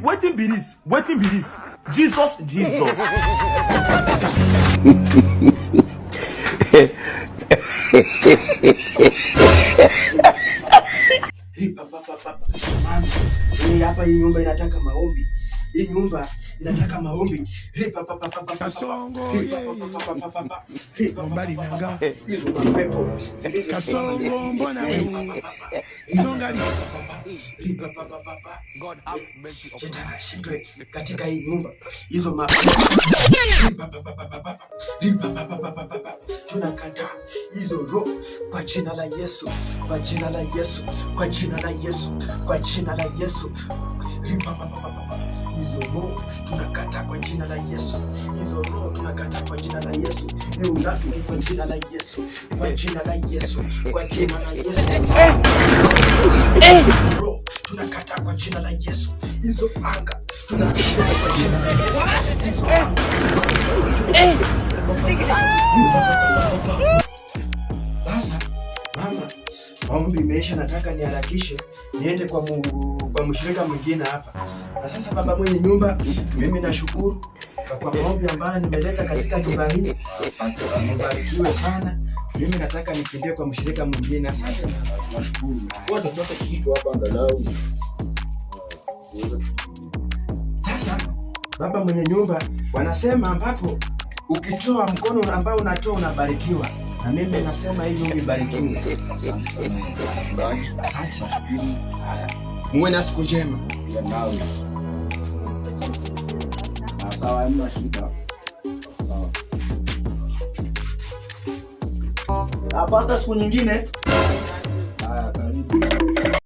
Wetin be this? Jesus. Hapa hii nyumba inataka maombi. Hii nyumba inataka maombi. Kasongo mbali nanga. Kasongo mbona wewe? Songa God have mercy upon us. Katika hii nyumba hizo tunakataa hizo roho kwa jina la Yesu, kwa jina la Yesu, kwa jina la Yesu, kwa jina la Yesu. Hizo roho tunakataa kwa jina la Yesu. Hizo roho tunakataa kwa jina la Yesu. Hiyo unafiki kwa jina la Yesu, kwa jina la Yesu, kwa jina la Yesu. Hizo roho tunakataa kwa jina la Yesu. Hizo anga tunakataa kwa jina la Yesu. Hizo anga. Sasa mama, maombi imeisha, nataka niharakishe niende kwa mshirika mwingine hapa. Na sasa baba mwenye nyumba, mimi nashukuru kwa maombi ambayo nimeleta katika nyumba hii. Asante, mbarikiwe sana. Mimi nataka nikimbie kwa mshirika mwingine. Asante na nashukuru. Kwa chochote kitu hapa angalau. Sasa baba mwenye nyumba, wanasema ambapo ukitoa mkono ambao unatoa unabarikiwa. Na mimi nasema hii nyumba ibarikiwe. Asante sana. Asante. Haya. Muwe na siku njema. Ya nawe. Sawa, hamna shida. Sawa. Hapa siku nyingine. Haya, karibu.